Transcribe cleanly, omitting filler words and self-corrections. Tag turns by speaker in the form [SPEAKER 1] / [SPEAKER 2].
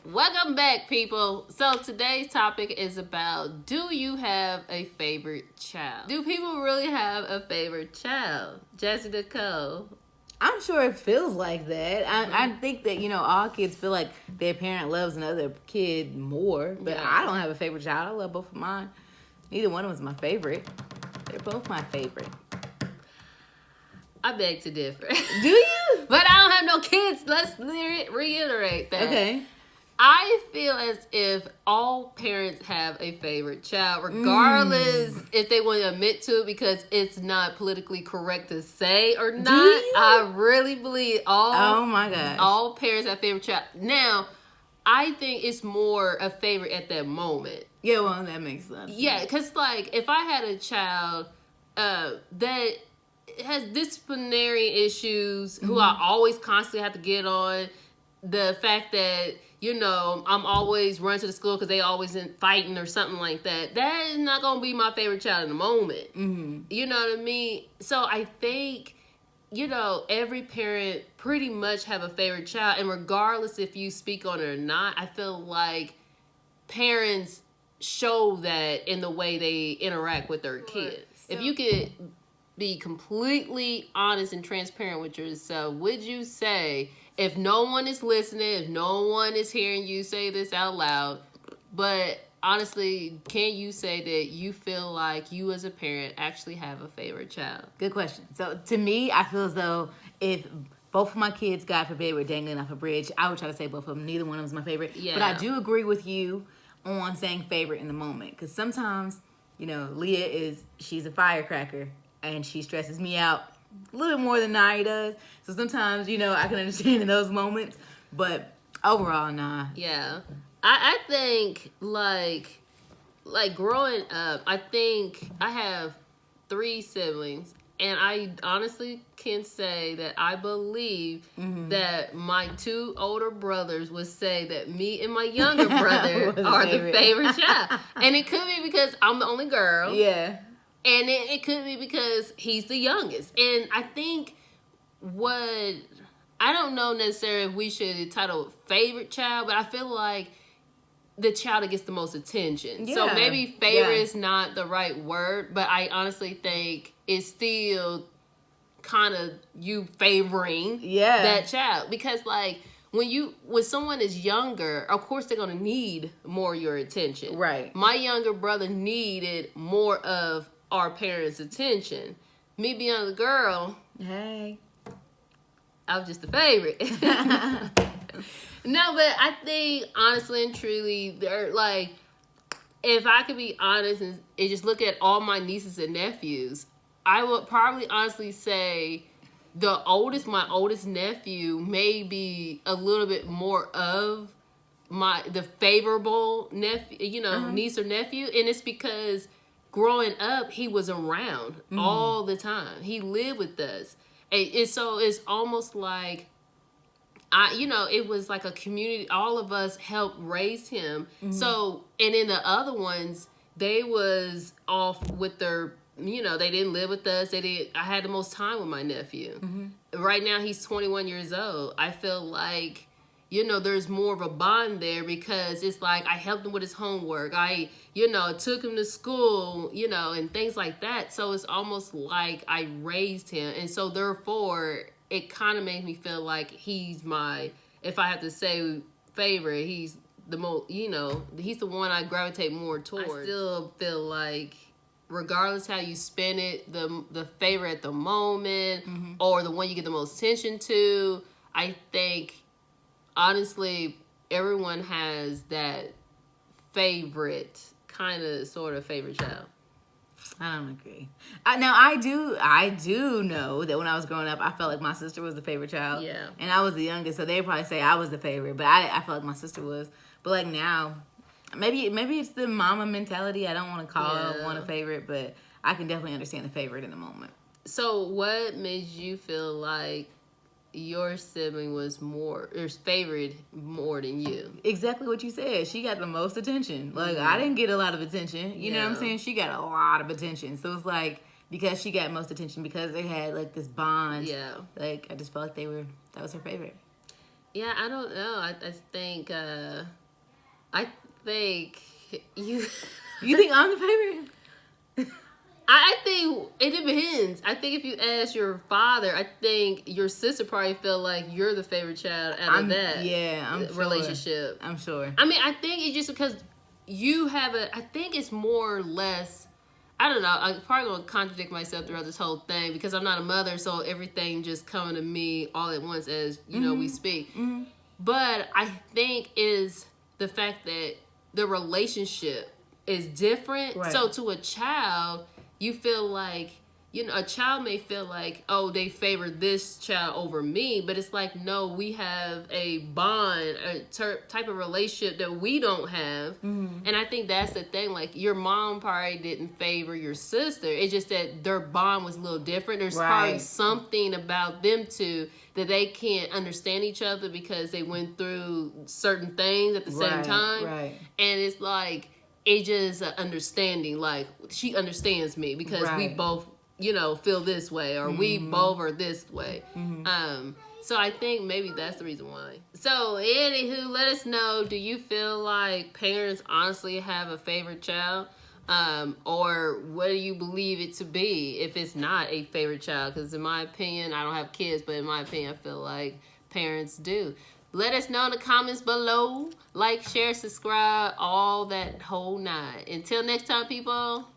[SPEAKER 1] Welcome back, people. So today's topic is about, do you have a favorite child? Do people really have a favorite child? Jessica Cole.
[SPEAKER 2] I'm sure it feels like that. I think that, all kids feel like their parent loves another kid more. But
[SPEAKER 1] Yeah.
[SPEAKER 2] I don't have a favorite child. I love both of mine. Neither one of them is my favorite. They're both my favorite.
[SPEAKER 1] I beg to differ.
[SPEAKER 2] Do you?
[SPEAKER 1] But I don't have no kids. Let's reiterate that.
[SPEAKER 2] Okay.
[SPEAKER 1] I feel as if all parents have a favorite child, regardless if they want to admit to it, because it's not politically correct to say or not.
[SPEAKER 2] you?
[SPEAKER 1] I really believe
[SPEAKER 2] Oh my gosh.
[SPEAKER 1] all parents have a favorite child. Now, I think it's more a favorite at that moment.
[SPEAKER 2] Yeah, well, that makes sense.
[SPEAKER 1] Yeah, because like if I had a child that has disciplinary issues, who I always constantly have to get on, the fact that I'm always running to the school because they always in fighting or something like that, that is not gonna be my favorite child in the moment.
[SPEAKER 2] Mm-hmm.
[SPEAKER 1] You know what I mean? So I think every parent pretty much have a favorite child, and regardless if you speak on it or not, I feel like parents show that in the way they interact with their kids.
[SPEAKER 2] So,
[SPEAKER 1] if you could be completely honest and transparent with yourself, would you say, if no one is listening, if no one is hearing you say this out loud, but honestly, can you say that you feel like you as a parent actually have a favorite child?
[SPEAKER 2] Good question. So to me, I feel as though if both of my kids, God forbid, were dangling off a bridge, I would try to say both of them. Neither one of them is my favorite.
[SPEAKER 1] Yeah.
[SPEAKER 2] But I do agree with you on saying favorite in the moment. Because sometimes, Leah she's a firecracker and she stresses me out a little bit more than Nari does. So sometimes, I can understand in those moments. But overall, nah.
[SPEAKER 1] Yeah. I think like growing up, I think I have 3 siblings, and I honestly can say that I believe that my 2 older brothers would say that me and my younger brother are the favorite child. And it could be because I'm the only girl.
[SPEAKER 2] Yeah.
[SPEAKER 1] And it could be because he's the youngest. And I think I don't know necessarily if we should title favorite child, but I feel like the child that gets the most attention.
[SPEAKER 2] Yeah.
[SPEAKER 1] So maybe favorite is not the right word, but I honestly think it's still kind of you favoring that child. Because like when someone is younger, of course they're gonna need more of your attention.
[SPEAKER 2] Right.
[SPEAKER 1] My younger brother needed more of our parents' attention. Me being the girl,
[SPEAKER 2] Hey.
[SPEAKER 1] I was just the favorite. No, but I think honestly and truly, they're like, if I could be honest and just look at all my nieces and nephews, I would probably honestly say my oldest nephew may be a little bit more of the favorable nephew, niece or nephew, and it's because growing up he was around all the time. He lived with us, and so it's almost like it was like a community. All of us helped raise him. So, and in the other ones, they was off with their, they didn't live with us. I had the most time with my nephew. Right now, he's 21 years old. I feel like, there's more of a bond there because it's like I helped him with his homework. I, took him to school, and things like that. So it's almost like I raised him. And so therefore, it kind of makes me feel like he's if I have to say favorite, he's the most, he's the one I gravitate more towards. I still feel like regardless how you spend it, the favorite at the moment or the one you get the most attention to, I think honestly everyone has that favorite kind of sort of favorite child.
[SPEAKER 2] I don't agree. Now I do know that when I was growing up, I felt like my sister was the favorite child.
[SPEAKER 1] Yeah.
[SPEAKER 2] And I was the youngest, so they'd probably say I was the favorite, but I felt like my sister was. But like now, maybe it's the mama mentality. I don't want to call one a favorite, but I can definitely understand the favorite in the moment.
[SPEAKER 1] So what made you feel like your sibling was favored more than you?
[SPEAKER 2] Exactly what you said. She got the most attention. Like I didn't get a lot of attention. You know what I'm saying? She got a lot of attention. So it's like because she got most attention because they had like this bond.
[SPEAKER 1] Yeah.
[SPEAKER 2] Like I just felt like that was her favorite.
[SPEAKER 1] Yeah, I don't know. I think you.
[SPEAKER 2] You think I'm the favorite?
[SPEAKER 1] I think it depends. I think if you ask your father, I think your sister probably felt like you're the favorite child out of that relationship.
[SPEAKER 2] I'm sure.
[SPEAKER 1] I mean, I think it's just because you have I think it's more or less. I don't know. I'm probably gonna contradict myself throughout this whole thing because I'm not a mother, so everything just coming to me all at once as you know we speak.
[SPEAKER 2] Mm-hmm.
[SPEAKER 1] But I think is the fact that the relationship is different.
[SPEAKER 2] Right.
[SPEAKER 1] So to a child, you feel like, you know, a child may feel like, oh, they favor this child over me, but it's like, no, we have a bond, a type of relationship that we don't have.
[SPEAKER 2] Mm-hmm.
[SPEAKER 1] And I think that's the thing. Like, your mom probably didn't favor your sister. It's just that their bond was a little different. There's probably something about them two that they can't understand each other because they went through certain things at the same time.
[SPEAKER 2] Right.
[SPEAKER 1] And it's like, it's just an understanding. Like, she understands me because we both, you know, feel this way, or we both are this way. So I think maybe that's the reason why. So anywho, let us know, do you feel like parents honestly have a favorite child? Or what do you believe it to be if it's not a favorite child? Because in my opinion, I don't have kids, but in my opinion, I feel like parents do. Let us know in the comments below. Like, share, subscribe, all that whole nine. Until next time, people.